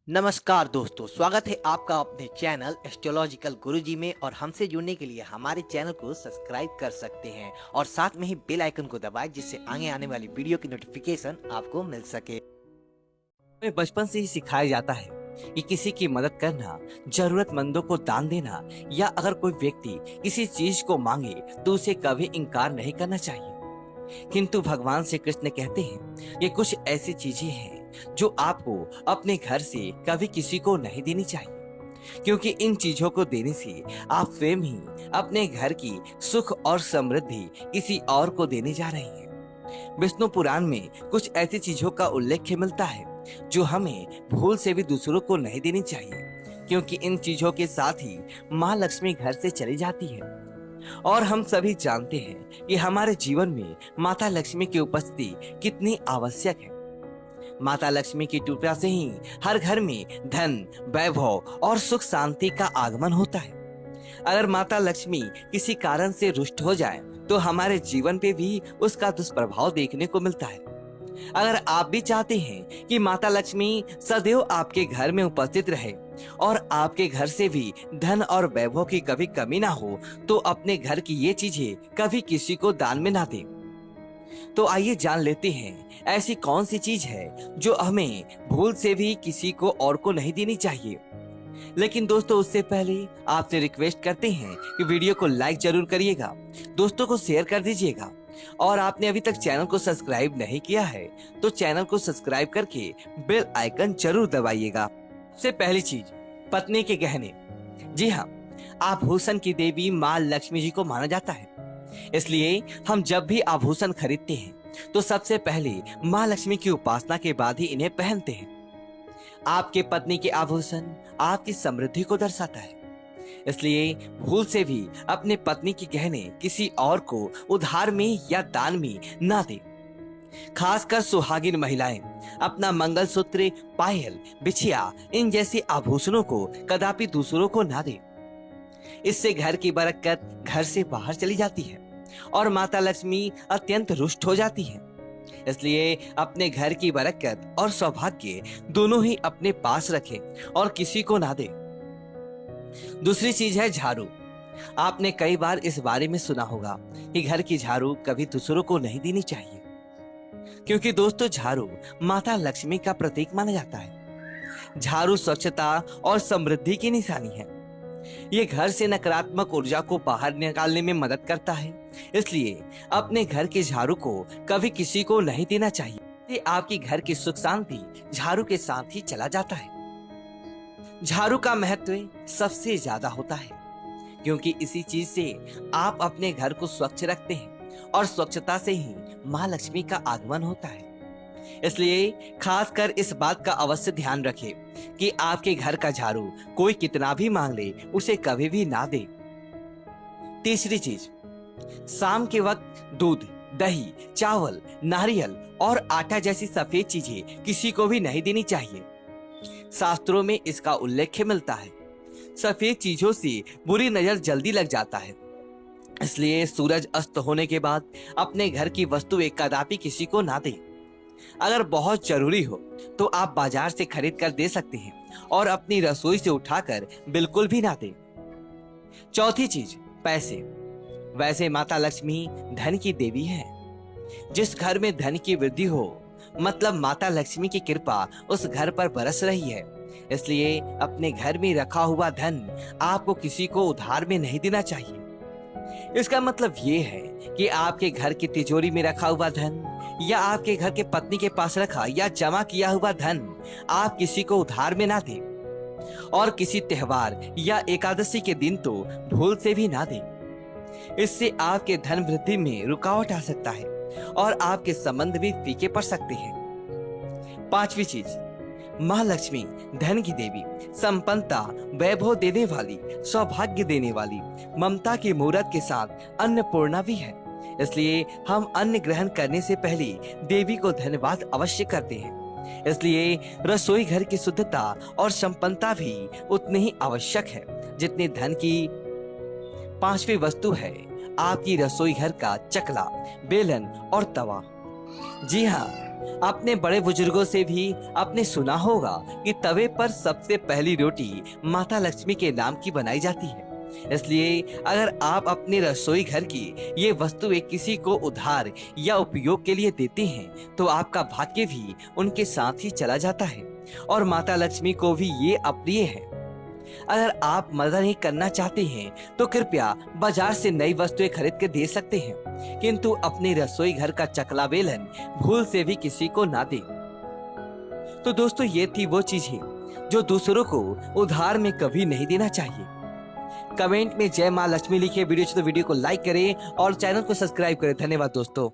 नमस्कार दोस्तों, स्वागत है आपका अपने चैनल एस्ट्रोलॉजिकल गुरुजी में। और हमसे जुड़ने के लिए हमारे चैनल को सब्सक्राइब कर सकते हैं और साथ में ही बेल आइकन को दबाएं, जिससे आगे आने वाली वीडियो की नोटिफिकेशन आपको मिल सके। हमें बचपन से ही सिखाया जाता है कि किसी की मदद करना, जरूरतमंदों को दान देना या अगर कोई व्यक्ति किसी चीज को मांगे तो उसे कभी इनकार नहीं करना चाहिए। किंतु भगवान श्री कृष्ण कहते हैं ये कुछ ऐसी चीजें हैं जो आपको अपने घर से कभी किसी को नहीं देनी चाहिए, क्योंकि इन चीजों को देने से आप स्वयं ही अपने घर की सुख और समृद्धि किसी और को देने जा रहे हैं। विष्णु पुराण में कुछ ऐसी चीजों का उल्लेख मिलता है जो हमें भूल से भी दूसरों को नहीं देनी चाहिए, क्योंकि इन चीजों के साथ ही माँ लक्ष्मी घर से चली जाती है। और हम सभी जानते हैं कि हमारे जीवन में माता लक्ष्मी की उपस्थिति कितनी आवश्यक है। माता लक्ष्मी की कृपा से ही हर घर में धन, वैभव और सुख शांति का आगमन होता है। अगर माता लक्ष्मी किसी कारण से रुष्ट हो जाए तो हमारे जीवन पे भी उसका दुष्प्रभाव देखने को मिलता है। अगर आप भी चाहते हैं कि माता लक्ष्मी सदैव आपके घर में उपस्थित रहे और आपके घर से भी धन और वैभव की कभी कमी ना हो, तो अपने घर की ये चीजें कभी किसी को दान में ना दें। तो आइए जान लेते हैं ऐसी कौन सी चीज है जो हमें भूल से भी किसी को और को नहीं देनी चाहिए। लेकिन दोस्तों, उससे पहले आपसे रिक्वेस्ट करते हैं कि वीडियो को लाइक जरूर करिएगा, दोस्तों को शेयर कर दीजिएगा, और आपने अभी तक चैनल को सब्सक्राइब नहीं किया है तो चैनल को सब्सक्राइब करके बेल आइकन जरूर दबाइएगा। सबसे पहली चीज, पत्नी के गहने। जी हाँ, आभूषण की देवी माँ लक्ष्मी जी को माना जाता है, इसलिए हम जब भी आभूषण खरीदते हैं तो सबसे पहले माँ लक्ष्मी की उपासना के बाद ही इन्हें पहनते हैं। आपके पत्नी के आभूषण आपकी समृद्धि को दर्शाता है, इसलिए भूल से भी अपने पत्नी के गहने किसी और को उधार में या दान में ना दें। खासकर सुहागिन महिलाएं अपना मंगलसूत्र, पायल, बिछिया इन जैसे आभूषणों को कदापि दूसरों को ना दें। इससे घर की बरकत घर से बाहर चली जाती है और माता लक्ष्मी अत्यंत रुष्ट हो जाती है। इसलिए अपने घर की बरकत और सौभाग्य दोनों ही अपने पास रखें और किसी को ना दें। दूसरी चीज है झाड़ू। आपने कई बार इस बारे में सुना होगा कि घर की झाड़ू कभी दूसरों को नहीं देनी चाहिए, क्योंकि दोस्तों झाड़ू माता लक्ष्मी का प्रतीक माना जाता है। झाड़ू स्वच्छता और समृद्धि की निशानी है। ये घर से नकारात्मक ऊर्जा को बाहर निकालने में मदद करता है, इसलिए अपने घर के झाड़ू को कभी किसी को नहीं देना चाहिए। ये आपकी घर की सुख शांति झाड़ू के साथ ही चला जाता है। झाड़ू का महत्व सबसे ज्यादा होता है, क्योंकि इसी चीज से आप अपने घर को स्वच्छ रखते हैं और स्वच्छता से ही माँ लक्ष्मी का आगमन होता है। इसलिए खासकर इस बात का अवश्य ध्यान रखें कि आपके घर का झाड़ू कोई कितना भी मांग ले उसे कभी भी ना दे। तीसरी चीज, शाम के वक्त दूध, दही, चावल, नारियल और आटा जैसी सफेद चीजें किसी को भी नहीं देनी चाहिए। शास्त्रों में इसका उल्लेख मिलता है। सफेद चीजों से बुरी नजर जल्दी लग जाता है, इसलिए सूरज अस्त होने के बाद अपने घर की वस्तुएं कदापि किसी को ना दें। अगर बहुत जरूरी हो तो आप बाजार से खरीद कर दे सकते हैं और अपनी रसोई से उठाकर बिल्कुल भी ना दें। चौथी चीज, पैसे। वैसे माता लक्ष्मी धन की देवी है। जिस घर में धन की वृद्धि हो मतलब माता लक्ष्मी की कृपा उस घर पर बरस रही है, इसलिए अपने घर में रखा हुआ धन आपको किसी को उधार में नहीं देना चाहिए। इसका मतलब ये है कि आपके घर की तिजोरी में रखा हुआ धन या आपके घर के पत्नी के पास रखा या जमा किया हुआ धन आप किसी को उधार में ना दें, और किसी त्योहार या एकादशी के दिन तो भूल से भी ना दें। इससे आपके धन वृद्धि में रुकावट आ सकता है और आपके संबंध भी फीके पड़ सकते हैं। पांचवी चीज, माँ लक्ष्मी धन की देवी, संपन्नता, वैभव देने वाली, सौभाग्य देने वाली, ममता की मूर्त के साथ अन्नपूर्णा भी है। इसलिए हम अन्न ग्रहण करने से पहले देवी को धन्यवाद अवश्य करते हैं। इसलिए रसोई घर की शुद्धता और संपन्नता भी उतनी ही आवश्यक है जितनी धन की। पांचवी वस्तु है आपकी रसोई घर का चकला, बेलन और तवा। जी हाँ, अपने बड़े बुजुर्गों से भी आपने सुना होगा कि तवे पर सबसे पहली रोटी माता लक्ष्मी के नाम की बनाई जाती है। इसलिए अगर आप अपने रसोई घर की ये वस्तुएं किसी को उधार या उपयोग के लिए देते हैं तो आपका भाग्य भी उनके साथ ही चला जाता है और माता लक्ष्मी को भी ये अप्रिय है। अगर आप मदद नहीं करना चाहते हैं तो कृपया बाजार से नई वस्तुएं खरीद के दे सकते हैं, किंतु अपने रसोई घर का चकला बेलन भूल से भी किसी को ना दें। तो दोस्तों, ये थी वो चीजें जो दूसरों को उधार में कभी नहीं देना चाहिए। कमेंट में जय मां लक्ष्मी लिखे। वीडियो अच्छी तो वीडियो को लाइक करें और चैनल को सब्सक्राइब करें। धन्यवाद दोस्तों।